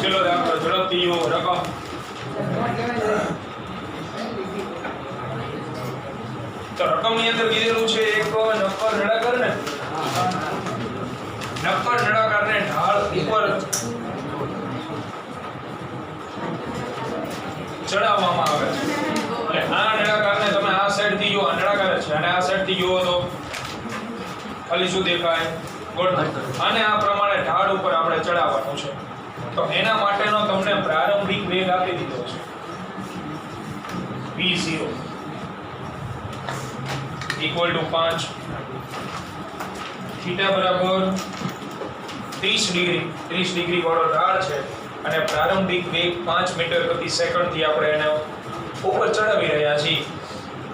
ચલો દાખલો ઝડપથી યો રકમ તો રકમની અંદર કીધેલું છે એક નક્કર નળાકાર ને નક્કર નળાકારને ઢાળ ઉપર ચડાવવામાં આવે છે અને આ નળાકારને તમે આ સાઈડ થી જો આ નળાકાર છે અને આ સાઈડ થી જુઓ તો ખાલી શું દેખાય ગોળ અને આ પ્રમાણે ઢાળ ઉપર આપણે ચડાવવાનું છે તો એના માટેનો તમને પ્રારંભિક વેગ આપી દીધો છે v0 equal to 5 θ બરાબર 30 ડિગ્રી વાળો ઢાળ છે અને પ્રારંભિક વેગ 5 મીટર પ્રતિ સેકન્ડ થી આપણે એને ઉપર ચડાવી રહ્યા છીએ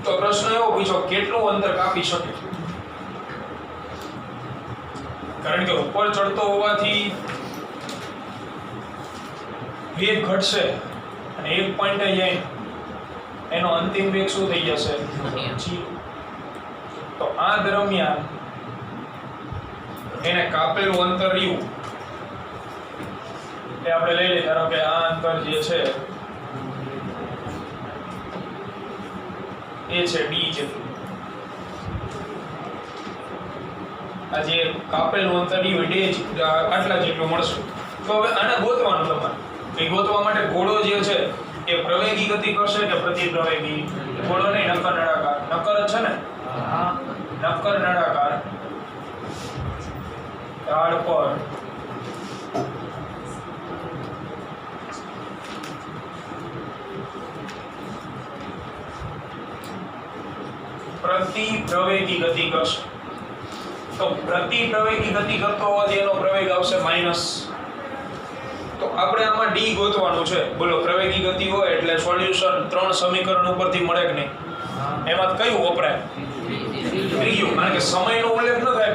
તો પ્રશ્ન એવો પૂછો કેટલું અંતર કાપી શકે કારણ કે ઉપર ચડતો હોવાથી વેગ ઘટશે અને એક પોઈન્ટે જાય એનો અંતિમ વેગ શું થઈ જશે તો આ દરમિયાન એને કાપેલું અંતર રહ્યું એ આપણે લઈ લઈએ ધારો કે આ અંતર જે છે એ છે d જેટલું આ જે કાપેલું અંતર રહ્યું એ આટલા જેટલું મળશે તો હવે આને ગોતવાનું તમારે એ ગોતવા માટે ઘોડો જે છે એ પ્રવેગી ગતિ કરશે કે પ્રતિપ્રવેગી ઘોડો નહીં નક્કર નળાકાર નક્કર જ છે ને નક્કર નળાકાર ઢાળ પર પ્રતિપ્રવેગી ગતિ કરશે તો પ્રતિપ્રવેગી ગતિ કરતો હોવાથી એનો પ્રવેગ આવશે માઈનસ તો આપણે આમાં d ગોતવાનું છે બોલો પ્રવેગી ગતિ હોય એટલે સોલ્યુશન 3 સમીકરણ ઉપરથી મળે કે નહીં એમાં કયું વપરાય ત્રીજું કારણ કે સમયનો ઉલ્લેખ ન થાય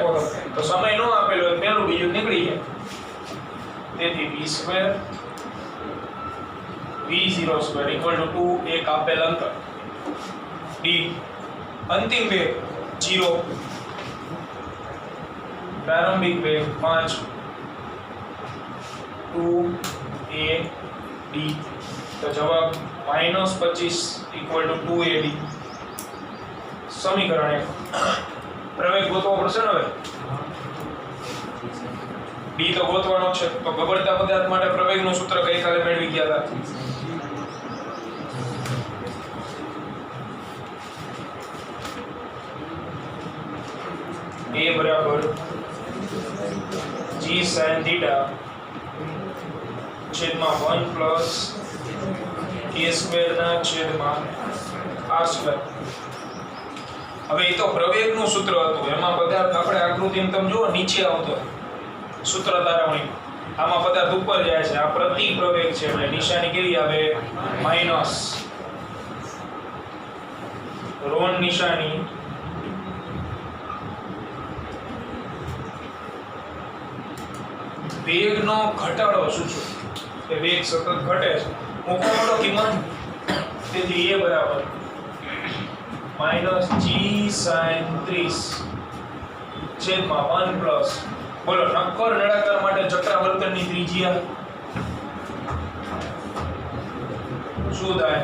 તો સમય ન આપેલો હોય પહેલું બીજું નીકળી જાય તેથી v2 equal to 2 એક આપેલ અંતર d અંતિમ વેગ 0 પ્રારંભિક વેગ 5 2 a d તો જવાબ -25 equal to 2 a d સમીકરણ 1 પ્રવેગ ગોતવો પડશે ને હવે d તો ગોતવાનો છે તો ગબડતા પદાર્થ માટે પ્રવેગનું સૂત્ર ગઈકાલે મેળવી ગયા હતા a બરાબર g sin theta છેદમાં 1 પ્લસ a સ્ક્વેર ના છેદમાં r સ્ક્વેર હવે એ તો પ્રવેગનું સૂત્ર હતું એમાં પદાર્થ આપણે આકૃતિમાં તમે જુઓ નીચે આવતો સૂત્ર તારવણી આમાં પદાર્થ ઉપર જાય છે આ પ્રતિપ્રવેગ છે એટલે નિશાની કેવી આવે માઈનસ ઋણ નિશાની વેગનો ઘટાડો સૂચવે કે વેગ સતત ઘટે છે મૂકવાનો કિંમત તેથી a બરાબર -g sin 30 છેદમાં 1 પ્લસ બોલો નક્કર નળાકાર માટે ચક્રાવર્તનની ત્રિજ્યા શું થાય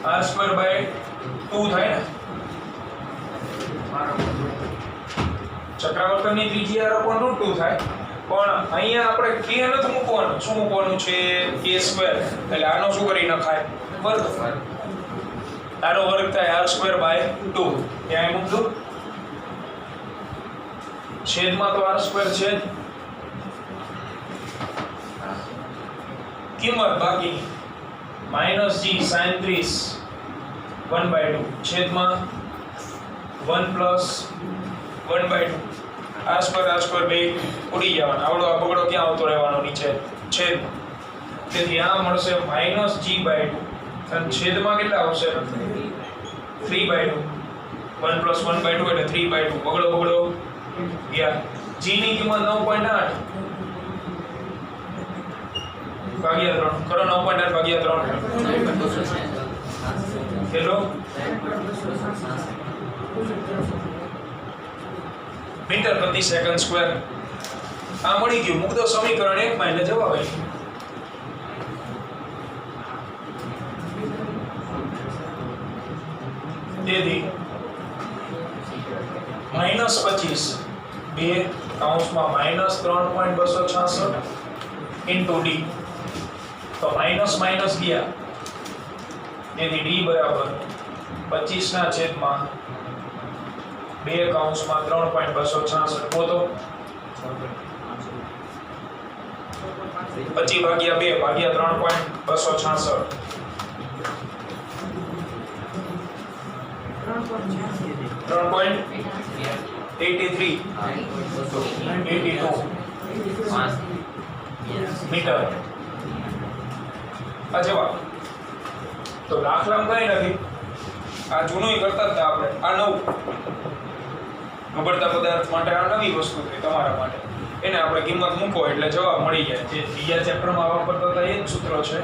r²/2 થાય ને ચક્રાવર્તનની ત્રિજ્યા r/√2 થાય પણ અહીંયા આપણે k નથી મૂકવાનું શું મૂકવાનું છે a² એટલે આનો શું કરી નખાય વર્ગ આનો વર્ગ થાય r²/2 ત્યાં મૂકજો છેદમાં તો r² છે કિંમત બાકી -g sin 30 1/2 છેદમાં 1 પ્લસ 1/2 r² બે ઉડી જવાના આવડો આ બગડો ક્યાં આવતો રહેવાનો નીચે છેદ તેથી આ મળશે -g/2 અને છેદમાં કેટલા આવશે 3/2 1 પ્લસ 1/2 એટલે 3/2 બગડો ગયા g ની કિંમત 9.8 ભાગ્યા 3 કરો 9.8 ભાગ્યા 3 કેટલો મીટર પ્રતિ સેકન્ડ સ્ક્વેર આ મળી ગયું, મૂક દો સમીકરણ 1 માં એટલે જવાબ આવી ગયો. તેથી -25 2 કૌંસમાં -3.266 ઇન્ટુ d, તો માઇનસ માઇનસ ગયા, તેથી d બરાબર 25 ના છેદમાં 2 કૌંસમાં 3.266 ગોતો. 25 ભાગ્યા 2 ભાગ્યા 3.266 3.83 82 મીટર. આ જવાબ. તો દાખલામાં કઈ નથી, આ જૂનું કરતા હતા આપણે, આ નવું ગબડતા પદાર્થ માટે આ નવી વસ્તુ છે તમારા માટે, એને આપણે કિંમત મૂકો એટલે જવાબ મળી જાય. જે બીજા ચેપ્ટરમાં વાપરતા હતા એ જ સૂત્ર છે,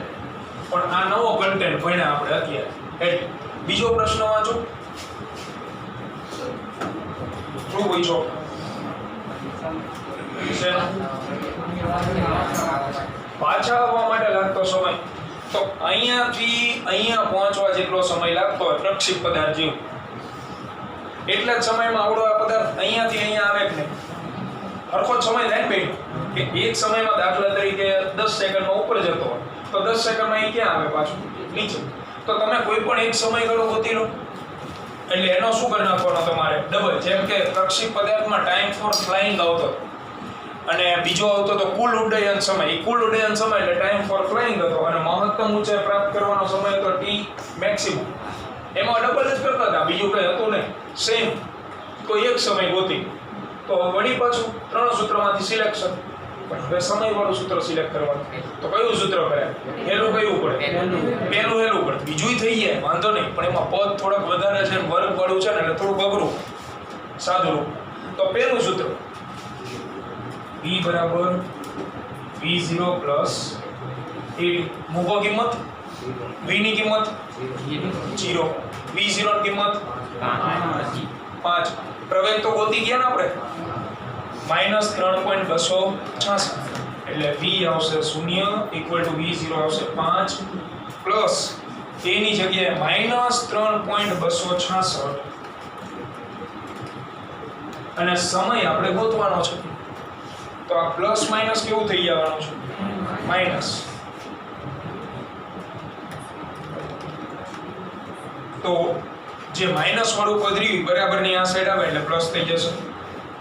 પણ આ નવો કન્ટેન્ટ ભણ્યા આપણે અત્યારે. એટલે બીજો પ્રશ્ન વાંચો. શું પૂછો? પાછા આવવા માટે લાગતો સમય, તો અહીંયાથી અહીંયા પહોંચવા જેટલો સમય લાગતો હોય પ્રક્ષેપ પદાર્થ જેવું, એટલા જ સમયમાં આવડો આ પદાર્થ અહીંયાથી અહીંયા આવે કે નહીં? સરખો જ સમય થાય ને બેન, કે એક સમયમાં દાખલા તરીકે 10 સેકન્ડમાં ઉપર જતો હોય તો 10 સેકન્ડમાં અહીં ક્યાં આવે પાછું? નીચે. તો તમે કોઈ પણ એક સમયગાળો ગોતી લો, એટલે એનો શું કરી નાખવાનો તમારે? ડબલ. જેમ કે પ્રક્ષેપ પદાર્થમાં ટાઈમ ફોર ફ્લાઇંગ આવતો અને બીજો આવતો તો કુલ ઉડ્ડયન સમય. એ કુલ ઉડ્ડયન સમય એટલે ટાઈમ ફોર ફ્લાઇંગ હતો, અને મહત્તમ ઊંચાઈ પ્રાપ્ત કરવાનો સમય હતો t મેક્સિમમ. એમાં ડબલ જ કરતા હતા, બીજું કંઈ હતું નહીં. સેમ કોઈ એક સમય ગોતી તો વળી પાછું 3 સૂત્રમાંથી સિલેક્શન. પણ હવે સમયવાળું સૂત્ર સિલેક્ટ કરવાનું, તો કયું સૂત્ર કરાય? હેલું કયું પડે? પહેલું હેલું પડે. બીજું થઈ જાય વાંધો નહીં, પણ એમાં પદ થોડાક વધારે છે, વર્ગ વાળું છે ને એટલે થોડું અઘરું. સાદું રૂપ. તો પહેલું સૂત્ર v બરાબર v0 પ્લસ ad. મૂકો કિંમત. v ની કિંમત 0, v0 ની કિંમત 5. પ્રવેગ તો ગોતી ગયા ને આપણે, -3.266 એટલે v આવશે 0 = v0 આવશે 5 પ્લસ a ની જગ્યાએ -3.266 અને સમય આપણે ગોતવાનો છે. તો આ પ્લસ માઇનસ કેવું થઈ જવાનું છે? માઇનસ. તો જે માઇનસ વાળું પદ રહ્યું બરાબરની આ સાઈડ આવે એટલે પ્લસ થઈ જશે.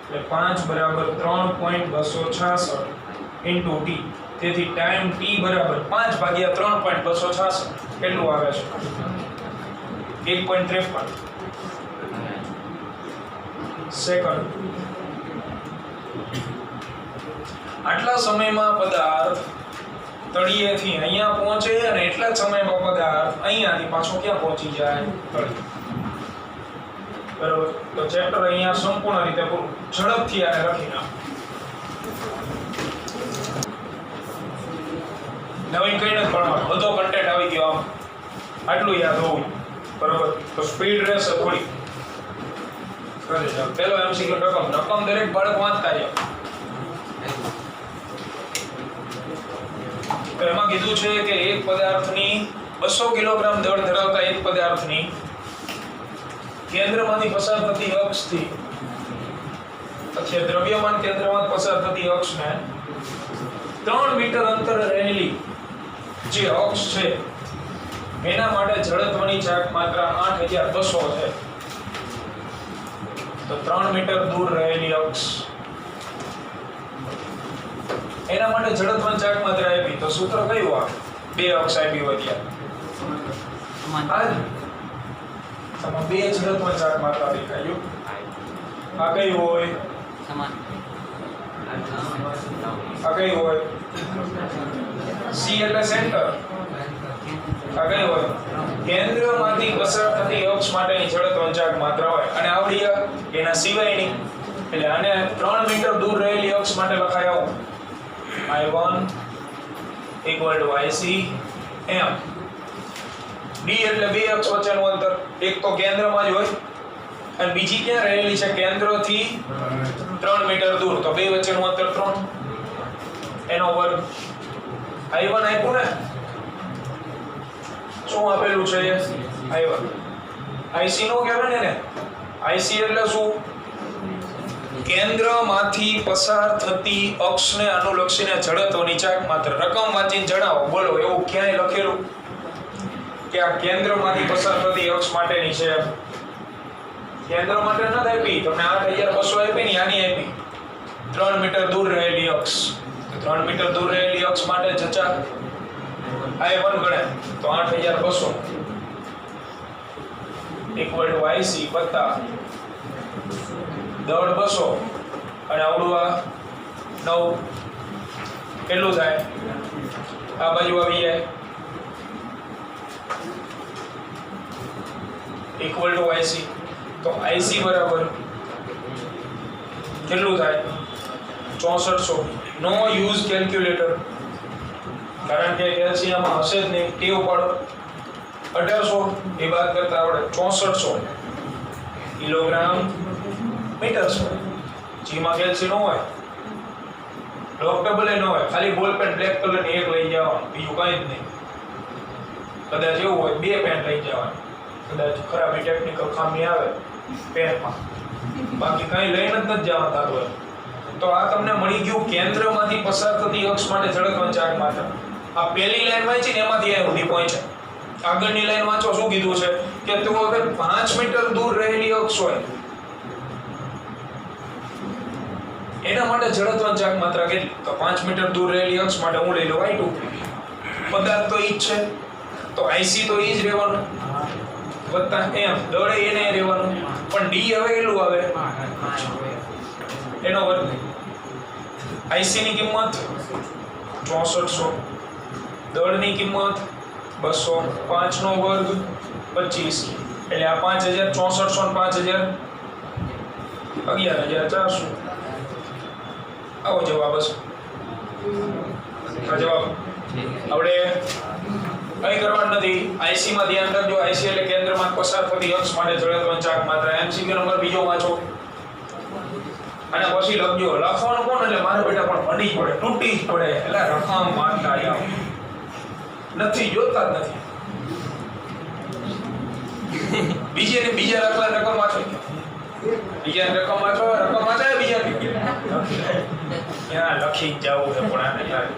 એટલે 5 બરાબર 3.266 ઇન્ટુ t. તેથી ટાઈમ t બરાબર 5 ભાગ્યા 3.266 કેટલું આવે છે? 1.53 સેકન્ડ. આટલા સમયમાં પદાર્થ તળિયેથી અહીંયા પહોંચે અને એટલા જ સમયમાં પદાર્થ અહીંયાથી પાછો ક્યાં પહોંચી જાય? તળિયે. બરોબર. તો ચેપ્ટર અહીંયા સંપૂર્ણ રીતે પૂરું. ઝડપથી આને લખી નાખો. નવીન કઈ નથી ભણવાનું, બધો કન્ટેન્ટ આવી ગયો. આમ આટલું યાદ હોવું. બરોબર. તો સ્પીડ રહેશે થોડી. પેલો MCQ રકમ દરેક બાળક વાંચતા જાય. તો એમાં કીધું છે કે એક પદાર્થની 200 કિલોગ્રામ દળ ધરાવતા એક પદાર્થની કેન્દ્રમાંથી પસાર થતી અક્ષથી, પછી દ્રવ્યમાન કેન્દ્રમાંથી પસાર થતી અક્ષને 3 મીટર અંતરે રહેલી જે અક્ષ છે એના માટે જડત્વની ચાક માત્રા 8200 છે. તો 3 મીટર દૂર રહેલી અક્ષ એના માટે જડત્વની ચાક માત્રા આપી, તો સૂત્ર કયું આવે? 2 અક્ષ આપી હોય ત્યાં સમાન 2 જડત્વની ચાક માત્રા દેખાયું. આ કઈ હોય? સમાન. આ કઈ હોય? C એટલે સેન્ટર. આ કઈ હોય? કેન્દ્રમાંથી પસાર થતી અક્ષ માટેની જડત્વની ચાક માત્રા હોય. અને આવડી એના સિવાયની, એટલે આને 3 મીટર દૂર રહેલી અક્ષ માટે લખાય આવું: I1 = IC m. d એટલે 2 અક્ષ વચ્ચેનું અંતર. એક તો કેન્દ્રમાં જ હોય અને બીજી ક્યાં રહેલી છે? કેન્દ્રથી 3 મીટર દૂર. તો 2 વચ્ચેનું અંતર 3. એનો વર્ગ I1 આપ્યું ને શું આપેલું છે I1 IC નો કહેવાય ને IC એટલે શું કેન્દ્રમાંથી પસાર થતી અક્ષને અનુલક્ષીને જડત્વની ચાક માત્ર રકમ વાંચીને જણાવો બોલો એવું ક્યાંય લખેલું કે આ કેન્દ્રમાંથી પસાર થતી અક્ષ માટેની છે કેન્દ્ર માટે ન આપી તમને 8200 આપી ને આની આપી 3 મીટર દૂર રહેલી અક્ષ 3 મીટર દૂર રહેલી અક્ષ માટે જચા I1 ગણે તો 8200 ઇક્વલ ટુ IC વત્તા દળ 200 અને આવડું આ 9 કેટલું થાય આ બાજુ આવી જાય ઇક્વલ ટુ IC તો IC બરાબર કેટલું થાય 6400 નો યુઝ કેલ્ક્યુલેટર કારણ કે કેલ્શિયમમાં હશે જ નહીં ટેવ પાડો 1800 એ બાદ કરતા આવડે 6400 કિલોગ્રામ મીટર સ્ક્વેર જીમાં કેલ્શિયમ ન હોય ડોક્ટેબલ ન હોય ખાલી બોલ પેન બ્લેક કલરની એક લઈ જવાનું બીજું કંઈ જ નહીં કદાચ એવું હોય બે પેન લઈ જવાની કદાચ ખરાબી ટેકનિકલ ખામી આવે પેનમાં બાકી કંઈ લઈને જ નથી જવા થતું હોય તો આ તમને મળી ગયું કેન્દ્રમાંથી પસાર થતી અક્ષ માટે જડત્વની ચાક માત્ર આ પહેલી લાઈન વાંચી ને એમાંથી આ સુધી પહોંચે આગળની લાઈન વાંચો શું કીધું છે કે તો અગર 5 મીટર દૂર રહેલી અક્ષ હોય એના માટે જડત્વની ચાક માત્રા કેટલી તો 5 મીટર દૂર રહેલી અક્ષ માટે હું લઈ લઉં I2 પદાર્થ તો ઈ જ છે તો IC તો ઈ જ રહેવાનું વત્તા m દળ એને રહેવાનું પણ d હવે કેટલું આવે એનો વર્ગ IC ની કિંમત 6400 દળની કિંમત 200 5 નો વર્ગ 25 એટલે આ 5000 6400 ને 5000 11400 આવો જવાબ હશે આ જવાબ આપણે કઈ કરવાનું નથી IC માં ધ્યાન રાખજો IC એટલે કેન્દ્રમાં પસાર થતી અક્ષ માટે જડત્વની ચાક માત્ર MCQ નંબર બીજો વાંચો અને પછી લખજો લખવાનું કોણ એટલે મારા બેટા પણ ભણી પડે તૂટી જ પડે એટલે રકમ વાંચતા આવ નથી જોતા જ નથી બીજા દાખલા રકમ વાંચો બીજા રકમ વાંચો બીજા ત્યાં લખી જ જવું છે પણ આને યાર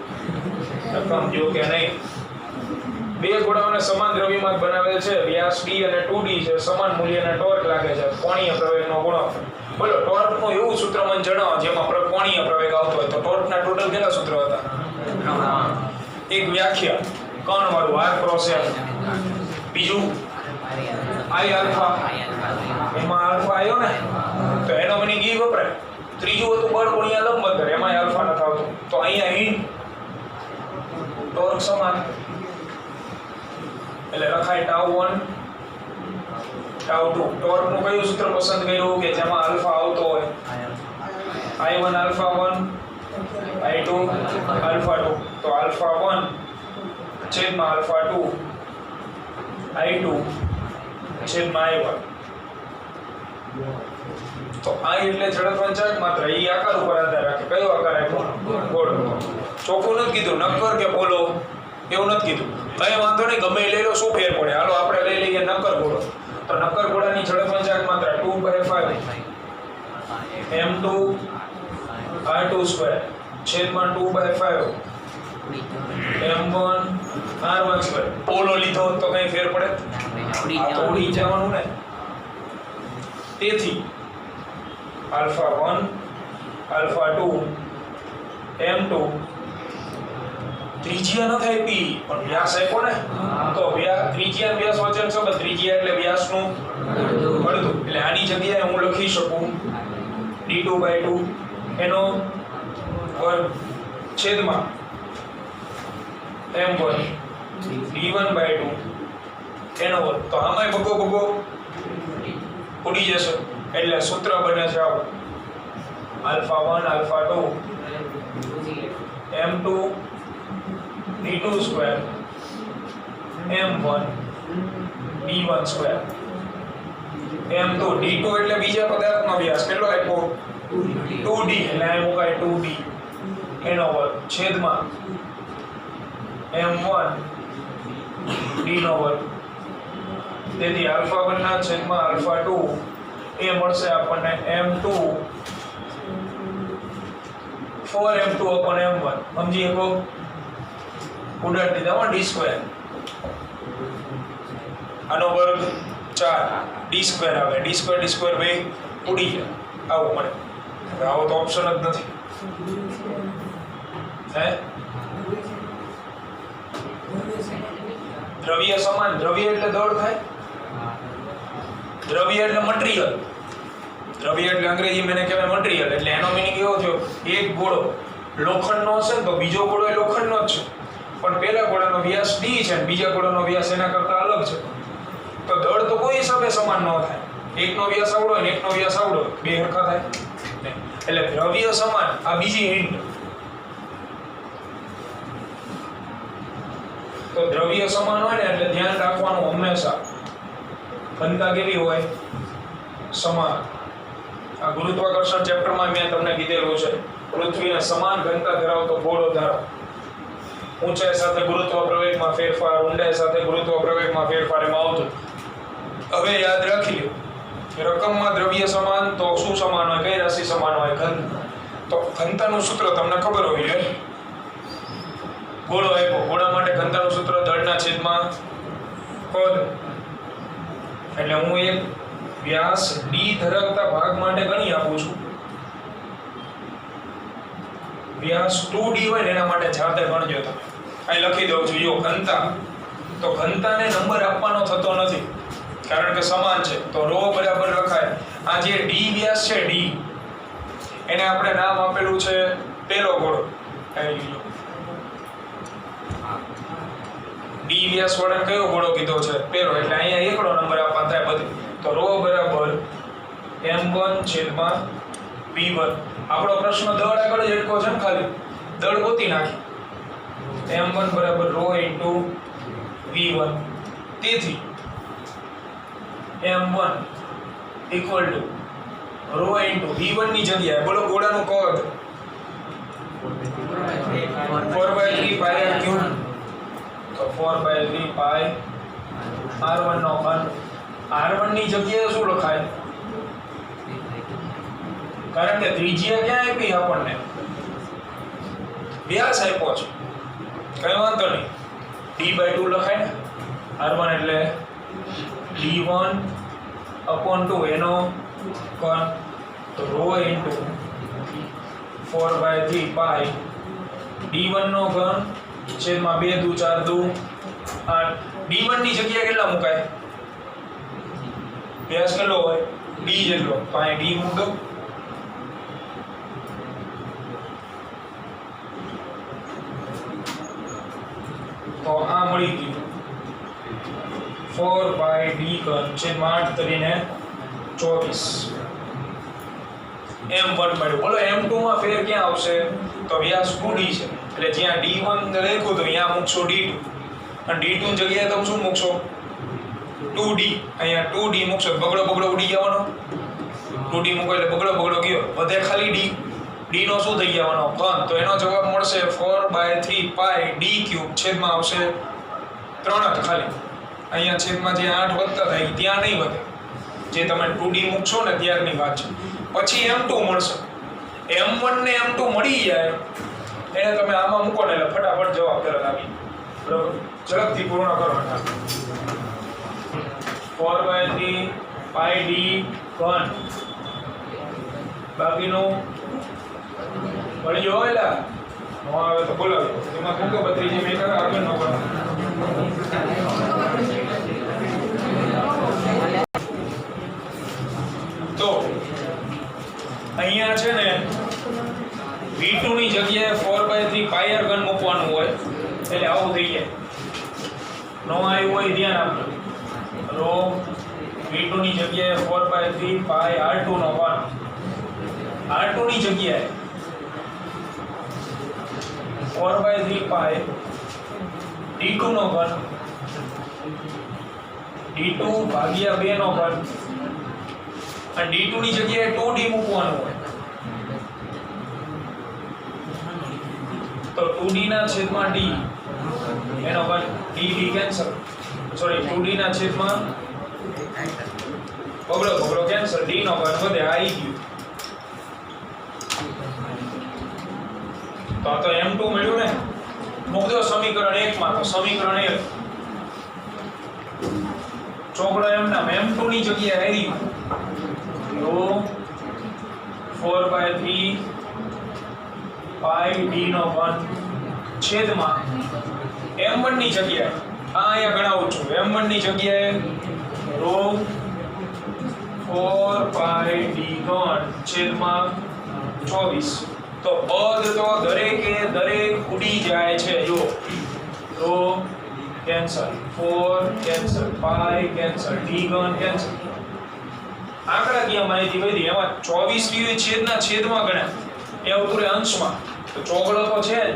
રકમ જો કે નહીં બે ગોળાઓને સમાન દ્રવ્યમાન બનાવેલ છે વ્યાસ d અને 2d છે સમાન મૂલ્યના ટોર્ક લાગે છે કોણીય પ્રવેગનો ગુણોત્તર બોલો ટોર્કનું એવું સૂત્ર મને જણાવો જેમાં કોણીય પ્રવેગ આવતો હોય તો ટોર્કના ટોટલ કેટલા સૂત્ર હતા એક વ્યાખ્યા કણ વાળું r ક્રોસ f બીજું I આલ્ફા એમાં આલ્ફા આવ્યો ને તો એનો મીનિંગ ઈ વપરાય ત્રીજું હતું બળ ગુણ્યા લંબ અંતર એમાં આલ્ફા નથી આવતું તો અહીંયા હિન્ટ ટોર્ક સમાન એટલે લખાય τ1 τ2 ટોર્કનું કયું સૂત્ર પસંદ કર્યું કે જેમાં આલ્ફા આવતો હોય I1 આલ્ફા 1 I2 આલ્ફા 2 તો આલ્ફા 1 છેદમાં આલ્ફા 2 I2 છેદમાં I1 તો I એટલે જડત્વની ચાક માત્ર ઈ આકાર ઉપર આધાર રાખે કયો આકાર આપ્યો ગોળ ચોખ્ખું નથી કીધું નક્કર કે બોલો એવું નથી કીધું કઈ વાંધો નહીં ગમે લઈ લો શું ફેર પડે હાલો આપણે લઈ લઈએ નક્કર ગોળો તો નક્કર ગોળાની જડત્વની ચાક માત્ર 2/5 m2 r2 સ્ક્વેર છેદમાં 2/5 m1 r1 સ્ક્વેર પોલો લીધો તો કઈ ફેર પડે આ તો ઉડી જવાનું ને તેથી આલ્ફા 1 આલ્ફા 2 m2 ત્રિજ્યા ન થાય પી પણ વ્યાસ આપ્યો ને તો ત્રિજ્યા વ્યાસ વચ્ચેનો સંબંધ ત્રિજ્યા એટલે વ્યાસનું અડધું એટલે આની જગ્યાએ હું લખી શકું d2/2 એનો વર્ગ છેદમાં m1 d1/2 એનો વર્ગ તો આમાંય ભગો ઉડી જશે એટલે સૂત્ર બને છે આવું alpha 1 alpha 2 m2 d2 square m1 d1 square m2 d2 એટલે બીજા પદાર્થનો વ્યાસ કેટલો આપ્યો 2d એટલે આ મુકાય 2d એનો વર્ગ છેદમાં m1 d નો વર્ગ. તેથી α1 ના છેદમાં α2 એ મળશે આપણને m2 4m2 upon m1. સમજી શકો? ઉડાડી દીધા d સ્ક્વેર. આનો વર્ગ 4 d સ્ક્વેર આવે. d સ્ક્વેર બે ઉડી જાય. આવો મળે. આવો તો ઓપ્શન જ નથી. હે દ્રવ્ય સમાન. દ્રવ્ય એટલે દળ થાય. દ્રવ્ય એટલે મટીરીયલ. દ્રવ્ય એટલે અંગ્રેજી મેને કહેવાય મટીરીયલ. એટલે એનો મીનિંગ એવો થયો એક ગોળો લોખંડનો હશે તો બીજો ગોળો એ લોખંડનો જ છે, પણ પહેલા ગોળાનો વ્યાસ d છે અને બીજા ગોળાનો વ્યાસ એના કરતા અલગ છે. તો દળ તો કોઈ હિસાબે સમાન ન થાય. એકનો વ્યાસ આવડો અને એકનો વ્યાસ આવડો, બે સરખા થાય નહીં. એટલે દ્રવ્ય સમાન. આ બીજી હિન્ટ. તો દ્રવ્ય સમાન હોય ને એટલે ધ્યાન રાખવાનું હંમેશા ઘનતા કેવી હોય? સમાન. આ ગુરુત્વાકર્ષણ ચેપ્ટરમાં મેં તમને કીધેલું છે પૃથ્વીને સમાન ઘનતા ધરાવતો ગોળો ધારો. ઊંચાઈ સાથે ગુરુત્વ પ્રવેગમાં ફેરફાર, ઊંડાઈ સાથે ગુરુત્વ પ્રવેગમાં ફેરફાર એમાં આવતું. હવે યાદ રાખી લો રકમમાં દ્રવ્ય સમાન તો શું સમાન હોય? કઈ રાશિ સમાન હોય? ઘન. તો ઘનતાનું સૂત્ર તમને ખબર હોવી જોઈએ. ગોળો આપ્યો, ગોળા માટે ઘનતાનું સૂત્ર દળના છેદમાં પદ. એટલે હું એક વ્યાસ d ધરાવતા ભાગ માટે ગણી આપું છું. વ્યાસ 2d હોય ને એના માટે જાતે ગણજો તમે. અહીં લખી દઉં છું જો ઘનતા. તો ઘનતાને નંબર આપવાનો થતો નથી કારણ કે સમાન છે. તો ρ બરાબર લખાય. આ જે d વ્યાસ છે d એને આપણે નામ આપેલું છે પેલો ગોળો. d વ્યાસ વાળા કયો ગોળો કીધો છે? પેલો. એટલે અહીંયા એકડો નંબર આપવા થાય બધું. તો ρ બરાબર m1 છેદમાં v1. આપણો પ્રશ્ન દળ આગળ જ અટકો છે ને, ખાલી દળ ગોતી નાખી. m1 બરાબર ρ into v1. તેથી m1 equal to ρ into v1 ની જગ્યાએ બોલો ગોળાનું કદ 4/3 pi r cube. તો 4/3 pi r1 નો ઘન. r1 ની જગ્યાએ શું લખાય? કારણ કે ત્રિજ્યા ક્યાં આપી આપણને? વ્યાસ આપ્યો છે. કઈ વાંધો નહીં, d/2 લખાય ને. r1 એટલે d1 upon 2 એનો ઘન. તો ρ into 4/3 pi d1 નો ઘન છેદમાં 2 દુ 4 દુ 8. d1 ની જગ્યાએ કેટલા મુકાય? વ્યાસ કેટલો હોય? d જેટલો. તો અહીં d મૂકો. તો આ મળી ગયું 4/d ઘન છેદમાં 8 કરીને 24. m1 મળ્યું. બોલો m2 માં ફેર ક્યાં આવશે? તો વ્યાસ 2d છે એટલે જ્યાં d1 લખ્યું તો અહીંયા મૂકશો d2 અને d2 ની જગ્યાએ તમે શું મૂકશો? 2d. અહીંયા 2d મૂકશો બગડો ઉડી જવાનો. 2d મૂકો એટલે બગડો ગયો, વધે ખાલી d. d નો શું થઈ જવાનો? ઘન. તો એનો જવાબ મળશે 4/3 pi d ક્યુબ છેદમાં આવશે 3 જ ખાલી. અહીંયા છેદમાં જે 8 વધતા થાય ત્યાં નહીં વધે. જે તમે 2d મૂકશો ને ત્યારની વાત છે. પછી m2 મળશે. m1 ને m2 મળી જાય એને તમે આમાં મૂકો ને એટલે ફટાફટ જવાબ તરત આવી. બરોબર, ઝડપથી પૂર્ણ કરો. 4/3 pi d ઘન બાકીનું મળી ગયો. એલા નો આવે તો બોલાવો. એમાં કોકે બત્રી જે મેં કરે આગળ નો કરો. તો અહીંયા છે ને v2 ની જગ્યાએ 4/3 pi r ઘન મૂકવાનું હોય એટલે આવું થઈ જાય. નો આવ્યું હોય ધ્યાન આપજો. રો v2 ની જગ્યાએ 4/3 pi r2 નો ઘન. r2 ની જગ્યાએ 4/3 pi d2 નો ઘન d2 ભાગ્યા 2 નો ઘન અને d2 ની જગ્યાએ 2d મૂકવાનું હોય. તો 2d ના છેદમાં d એનો પણ d કેન્સલ, સોરી 2d ના છેદમાં બગડો કેન્સલ, d નો ઘન વધે, આ આવી ગયું. તો આ તો m2 મળ્યું ને. મૂકજો સમીકરણ 1 માં. તો સમીકરણ 1 ચોકડો m ના m2 ની જગ્યાએ આવી તો 4/3 પાઈ d નો ઘન છેદમાં m1 ની જગ્યાએ આ અહીંયા ગણાવું છું. m1 ની જગ્યાએ રો 4 પાઈ d ઘન છેદમાં 24. તો પદ તો દરેક ઉડી જાય છે. જો રો cancel, 4 cancel, pi cancel, d ઘન કેન્સલ. આંકડાકીય માહિતી વધી એમાં 24 છેદના છેદમાં ગણ્યા એ આવતું રહે અંશમાં. તો ચોગડો તો છે જ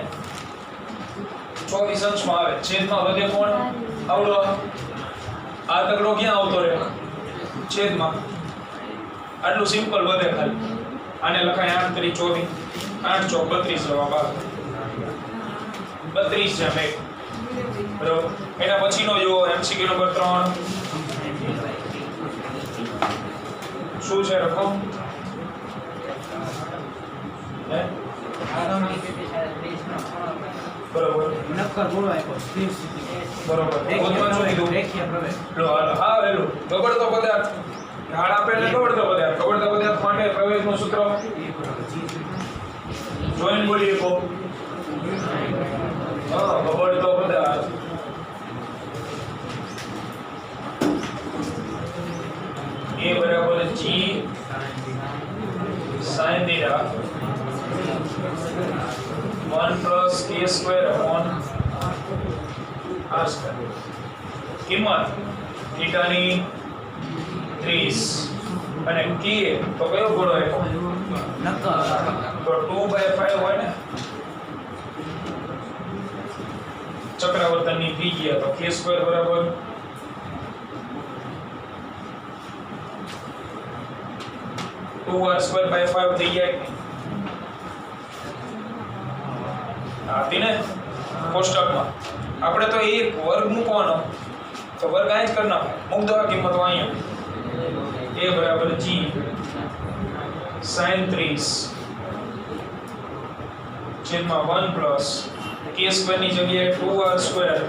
24 અંશમાં આવે, છેદમાં વધે કોણ? આવડો. આ તગડો ક્યાં આવતો રહે? છેદમાં. આટલું સિમ્પલ વધે ખાલી. આને લખાય 8 × 24, 8 ચોક 32 જવાબ આવે. 32 છે મેં. બરાબર. એના પછીનો જો MCQ નંબર 3 શું છે રકમ? હે બરોબર. નક્કર બોલો આપ્યો 30. બરોબર. કોદમાં શું કીધું? રેખીય પ્રવેશ. લો હા વેલું. ગબડતો પદાર્થ. ઢાળ આપે એટલે ગબડતો પદાર્થ. ગબડતો પદાર્થ માટે પ્રવેશનું સૂત્ર જોઈન બોલી કો. હા ગબડતો પદાર્થ A બરાબર G sin theta 1 plus k square upon r square. કિંમત થીટા ની 30 અને k તો કયો ગોળો આપ્યો? નક્કર. તો 2/5 હોય ને ચક્રાવર્તનની ત્રિજ્યા. તો k square બરાબર 2r²/5 થઈ જાય. આપી ને કોષ્ટકમાં આપણે તો એક વર્ગ મૂકવાનો, તો વર્ગ આ જ કરી નાખો. મૂક દો આ કિંમતો અહીંયા. a બરાબર g sin 30 છેદમાં 1 પ્લસ k² ની જગ્યાએ 2r²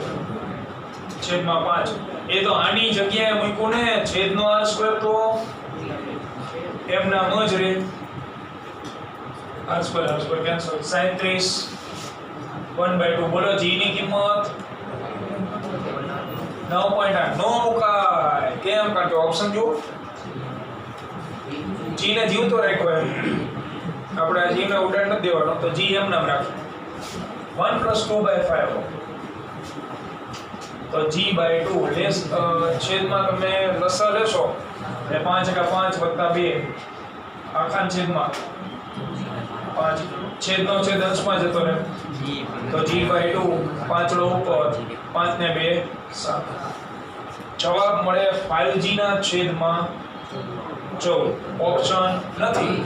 છેદમાં 5. એ તો આની જગ્યાએ મૂક્યું ને, છેદનો r² તો એમના મ જ રે. r² cancel. sin 30 1/2. બોલો g ની કિંમત 9.8. નો મુકાય. કેમ? કારણ કે ઓપ્શન જો g ને જીવતો રાખ્યો એમ. આપણે આ g ને ઉડાડ નથી દેવાનો, તો g એમ નામ રાખ્યું. 1 + 2/5. તો g/2 લેસ છેદમાં તમે લસા લેશો એટલે 5 × 5 + 2 આખાના છેદમાં 5. છેદનો છેદ અંશમાં જતો રહે તો g/2 પાંચડો ઉપર 5 ને 2 7. જવાબ મળે 5g ના છેદમાં 14. ઓપ્શન નથી.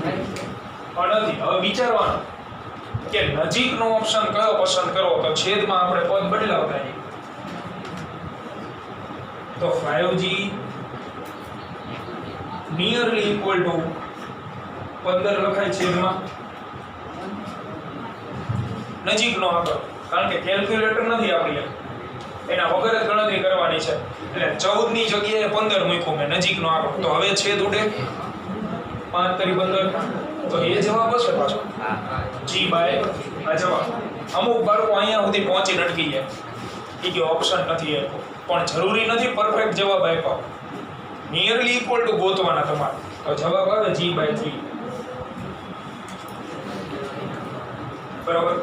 હવે વિચારવાનું કે નજીકનો ઓપ્શન કયો પસંદ કરો. તો છેદમાં આપણે પદ બદલાવતા જઈએ. તો 5g નિયરલી ઇક્વલ ટુ 15 લખાય છેદમાં નજીકનો આંકડો. કારણ કે કેલ્ક્યુલેટર નથી આપણી, એના વગર જ ગણતરી કરવાની છે. એટલે 14 ની જગ્યાએ 15 મૂક્યું મેં, નજીકનો આંકડો. તો હવે છેદ ઉડે 5 × 15. તો એ જવાબ હશે પાછો g/આ જવાબ. અમુક બાળકો અહીંયા સુધી પહોંચીને અટકી જાય કે ઓપ્શન નથી આપ્યો, પણ જરૂરી નથી પરફેક્ટ જવાબ આપ્યો. નિયરલી ઇક્વલ ટુ ગોતવાના તમારે. તો જવાબ આવે g/3. બરાબર.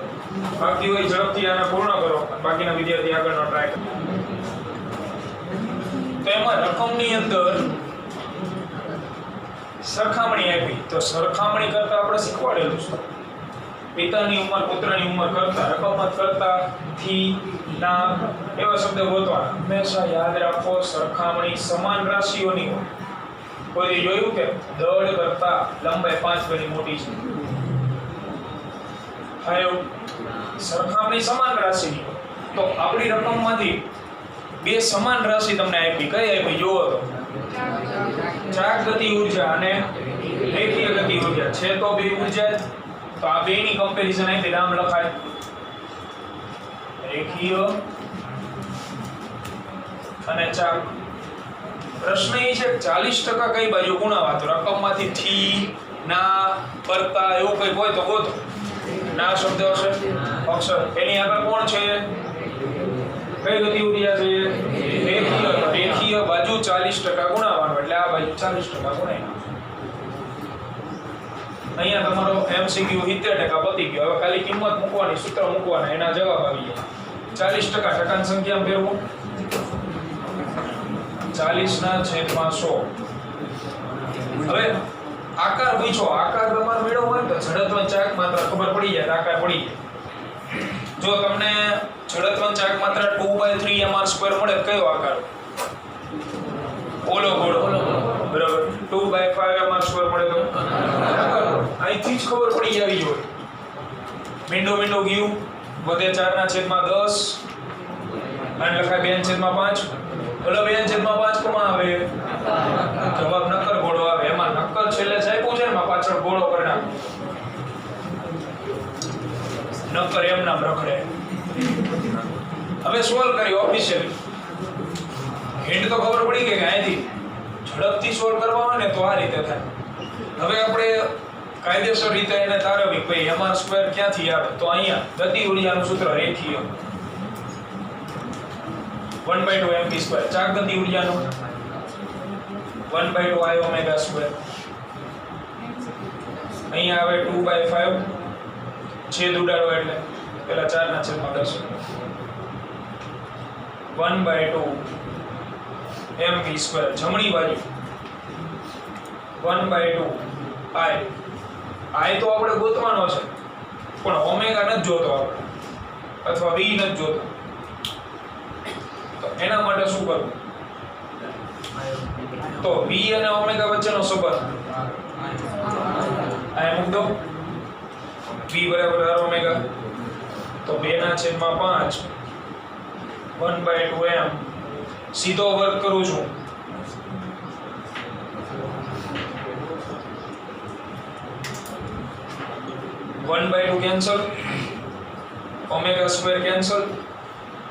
બાકી હોય ઝડપથી આને પૂર્ણ કરો, બાકીના વિદ્યાર્થી આગળનો ટ્રાય કરે. તો એમાં રકમની અંદર સરખામણી આપી. તો સરખામણી કરતા આપણે શીખવાડેલું છે પિતાની ઉંમર પુત્રની ઉંમર કરતા, રકમત કરતા, થી, ના એવા શબ્દ ગોતવાના. હંમેશા યાદ રાખો સરખામણી સમાન રાશિઓની હોય. કોઈ જોયું કે દળ કરતા લંબાઈ 5 ગણી મોટી છે? 5 સરખામણી સમાન રાશિની. તો આપણી રકમમાંથી બે સમાન રાશિ તમને આપી. કઈ આપી જુઓ તો, ચાક ગતિ ઊર્જા અને રેખીય ગતિ ઊર્જા છે. તો બે ઊર્જા, તો આ બેની કમ્પેરિઝન આપી, નામ લખાય રેખીય અને ચાક. પ્રશ્ન એ છે 40% કઈ બાજુ ગુણાવા? તો રકમમાંથી થી, ના, કરતા એવું કઈ હોય તો ગોતો. ના શબ્દ હશે અક્ષર, એની આગળ કોણ છે? કઈ ગતિ ઊર્જા છે? રેખીય. રેખીય બાજુ 40% ગુણાવવાનું, એટલે આ બાજુ 40% ગુણાય. અહીંયા તમારો MCQ 70% પતી ગયો. હવે ખાલી કિંમત મૂકવાની, સૂત્ર મૂકવાના, એના જવાબ આવી જાય. 40% ટકાની સંખ્યા ફેરવો. 40/100. હવે આકાર પૂછો. આકાર તમારે મેળવવો હોય તો જડત્વન ચાક માત્ર ખબર પડી જાય, આકાર પડી જાય. જો તમને જડત્વન ચાક માત્ર 2/3 mr² મળે, કયો આકાર? ઓલો ગોળો. બરાબર. 2/5 mr² મળે તો અહીંથી જ ખબર પડી જવી જોઈએ. મીંડો ગયું વધે 4/10 અને લખાય 2/5. ઓલો 2/5 કોમાં આવે? જવાબ નક્કર ગોળો આવે. એમાં નક્કર છેલ્લે સાહેબ છે, એમાં પાછળ ગોળો કરી નાખો. નક્કર એમ નામ રખડે. હવે સોલ્વ કરી ઓફિશિયલી. હિન્ટ તો ખબર પડી ગઈ કે અહીંથી ઝડપથી સોલ્વ કરવા હોય ને તો આ રીતે થાય. હવે આપણે કાયદેસર રીતે એને તારવી, ભાઈ mr² ક્યાંથી આવે? તો અહીંયા ગતિ ઊર્જાનું સૂત્ર રેખીય 1/2 mv². ચાક ગતિ ઊર્જાનું 1/2 I ω². અહીંયા આવે 2/5, છેદ ઉડાડો એટલે પેલા 4/10 1/2 mv². જમણી બાજુ 1/2 I તો આપણે ગોતવાનો છે, પણ ઓમેગા નથી જોતો આપણે, અથવા v નથી જોતો. તો એના માટે શું કરવું? તો v અને ઓમેગા વચ્ચેનો સંબંધ આ મૂક દો. v બરાબર r ઓમેગા. તો 2/5 1/2 m. સીધો વર્ગ કરું છું. ⅓ કેન્સલ, ω² કેન્સલ.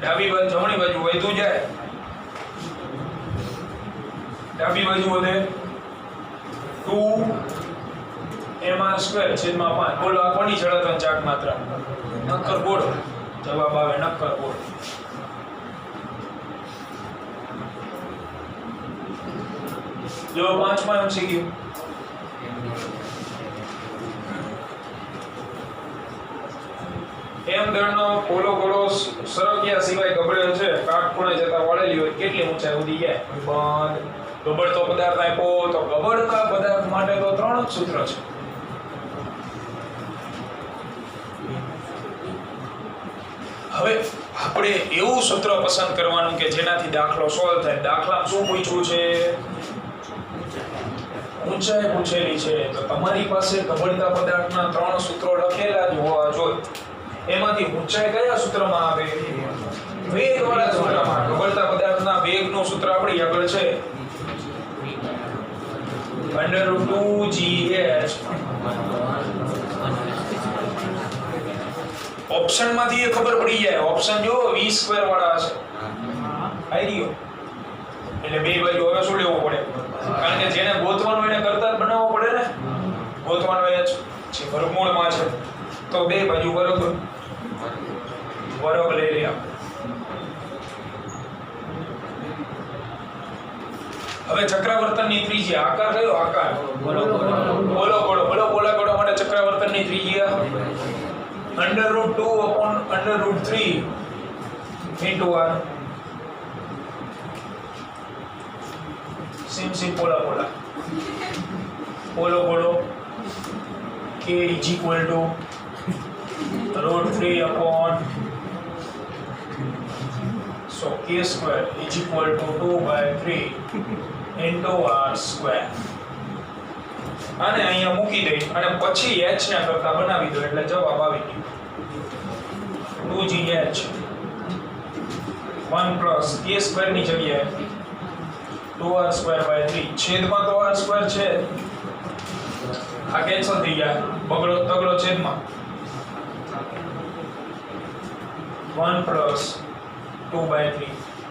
ડાબી બાજુ જમણી બાજુ વધતું જાય, ડાબી બાજુ વધે 2mr²/5. બોલો આ કોની જડત્વન ચાક માત્રા? નક્કર ગોળો. જવાબ આવે નક્કર ગોળો. જો 5માં MCQ. એમ દળનો પોલો ગોળો સરક્યા સિવાય ગબડેલ છે, કાટખૂણે જતા વળેલી હોય, કેટલી ઊંચાઈ સુધી જાય? બંધ. ગબડતો પદાર્થ આપ્યો, તો ગબડતા પદાર્થ માટે તો 3 જ સૂત્ર છે. હવે આપણે એવું સૂત્ર પસંદ કરવાનું કે જેનાથી દાખલો સોલ્વ થાય. દાખલામાં શું પૂછ્યું છે? ઊંચાઈ પૂછેલી છે. તો તમારી પાસે ગબડતા પદાર્થના 3 સૂત્રો લખેલા જ હોવા જોઈએ. એમાંથી ઊંચાઈ કયા સૂત્રમાં આવે? વેગ વાળા સૂત્રમાં. ગબડતા પદાર્થના વેગનું સૂત્ર આપણી આગળ છે √2gh. ઓપ્શન માંથી એ ખબર પડી જાય. ઓપ્શન જો v² વાળા હશે. આવી ગયો. એટલે બે બાજુ હવે શું લેવું પડે? કારણ કે જેને ગોતવાનું એને કરતા જ બનાવવો પડે ને. ગોતવાનું એ છે વર્ગમૂળમાં છે, તો બે બાજુ વર્ગ લઈ લે. હવે ચક્રાવર્તનની ત્રિજ્યા. આકાર કયો? આકાર બોલો ગોળો માટે ચક્રાવર્તનની ત્રિજ્યા √2/√3 into r. સિમ પોલા પોલો ગોળો k = √3/, so k² = 2/3 into r². આને અહીંયા મૂકી દઈ અને પછી h ને કરતા બનાવી દો એટલે જવાબ આવી ગયો. 2gh 1 પ્લસ a સ્ક્વેર ની જગ્યાએ 2r સ્ક્વેર બાય 3 છેદમાં તો r સ્ક્વેર છે આ કેન્સલ થઈ ગયા બગડો તગડો છેદમાં 1 પ્લસ 2 બાય 3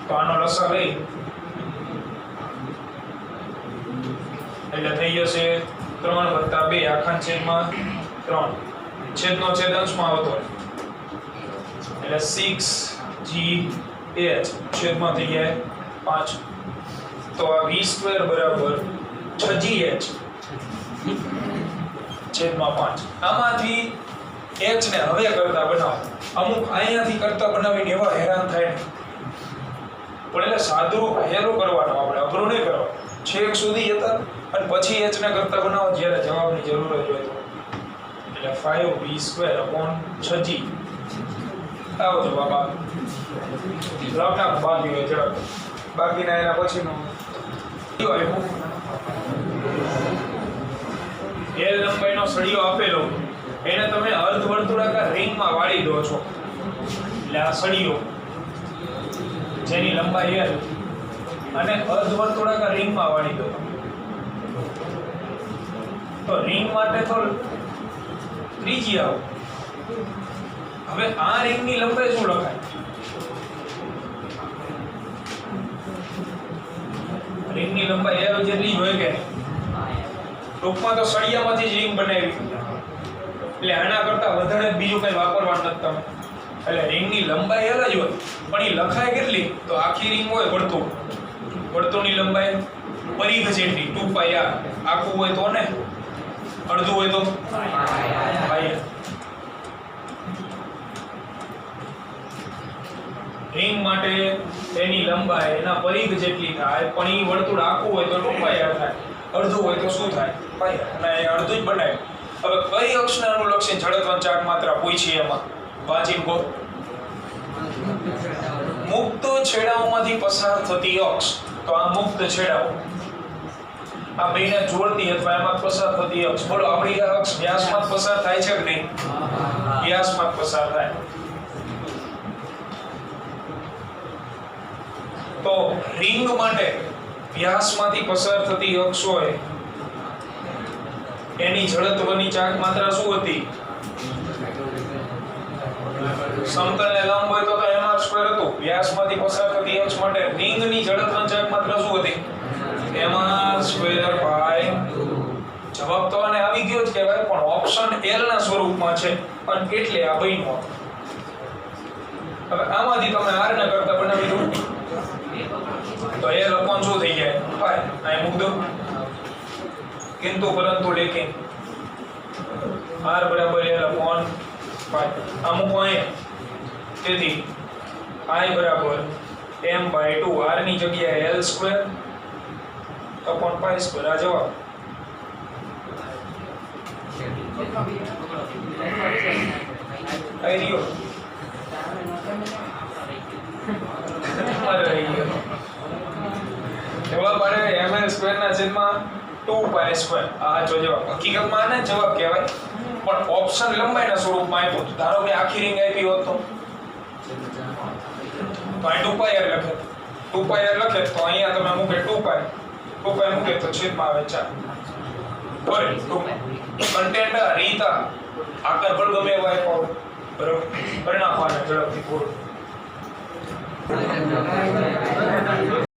તો આનો લસા લઈ એટલે થઈ જશે 3 + 2 આખા છેદમાં 3 છેદનો છેદ અંશમાં આવતો એટલે 6gh છેદમાં થઈ જાય 5 તો આ v² બરાબર 6gh છેદમાં 5 આમાંથી h ને હવે કરતા બનાવો અમુક અહીંયાથી કરતા બનાવીને એવા હેરાન થાય ને પણ એટલે સાદુરૂપ હેરો કરવાનો આપણે અઘરું નહીં કરવાનું છેક સુધી જતા અને પછી h ને કરતા બનાવો જ્યારે જવાબની જરૂર જ હોય એટલે 5v² 6g આવો જવાબ આવે લખના બાકી હોય ઝડપ બાકીના એના પછીનો L લંબાઈનો સળિયો આપેલો એને તમે અર્ધવર્તુળાકાર રિંગમાં વાળી દો છો એટલે આ સળિયો જેની લંબાઈ L અને અર્ધવર્તુળાકાર રિંગમાં વાળી દો તો રિંગ માટે તો ત્રિજ્યા હવે આ રિંગની લંબાઈ શું લખાય રિંગની લંબાઈ L જેટલી જ હોય કે ટૂંકમાં તો સળિયામાંથી જ રિંગ બનાવી એટલે આના કરતા વધારે બીજું કંઈ વાપરવાનું નથી તમે એટલે રિંગની લંબાઈ L જ હોય પણ એ લખાય કેટલી તો આખી રિંગ હોય વર્તુળની લંબાઈ પરિઘ જેટલી 2πr આખું હોય તો ને અડધું હોય તો રિંગ માટે એની લંબાઈ એના પરિઘ જેટલી થાય પણ એ વર્તુળ આખું હોય તો 2πr થાય અડધું હોય તો શું થાય પાય અને અડધું જ બનાવ્યું હવે કઈ અક્ષને અનુલક્ષીને જડત્વની ચાક માત્રા પૂછી એમાં વાંચી ગો મુક્ત છેડાઓમાંથી પસાર થતી અક્ષ તો આ મુક્ત છેડાઓ આ બેને જોડતી અથવા એમાં પસાર થતી અક્ષ બોલો આપણી આ અક્ષ વ્યાસમાં પસાર થાય છે કે નહીં વ્યાસમાં પસાર થાય તો રિંગ માટે વ્યાસમાંથી પસાર થતી અક્ષ હોય એની જડત્વની ચાક માત્રા શું હતી સમતલને લંબ હોય તો mr² હતું વ્યાસમાંથી પસાર થતી અક્ષ માટે રિંગની જડત્વની ચાક માત્રા શું હતી mr²/2 જવાબ તો આને આવી ગયો જ કહેવાય પણ ઓપ્શન L ના સ્વરૂપમાં છે અને એટલે આ બન્યું હવે આમાંથી તમે r ને કરતા બનાવી દો તો L અપોન શું થઈ જાય પાય અહીં મૂક દો કિંતુ પરંતુ લેકિન r બરાબર L અપોન પાય આ મૂકો અહીંયા તેથી I બરાબર m/2 r ની જગ્યાએ L² અપોન π² આ જવાબ આઈ રહ્યો જવાબ આવે ml² ના છેદમાં 2π² આ જો જવાબ હકીકતમાં આને જવાબ કહેવાય પણ ઓપ્શન લંબાઈના સ્વરૂપમાં આપ્યો ધારો કે આખી રિંગ આપી હોત તો અહીં 2πr લખે 2πr લખે તો અહીંયા તમે મૂકે 2π મૂકે તો છેદમાં આવે 4 બરાબર કન્ટેન્ટ રીતા આકાર પર ગમે એવો આપ્યો બરાબર પરિણામ આને ઝડપથી પૂરું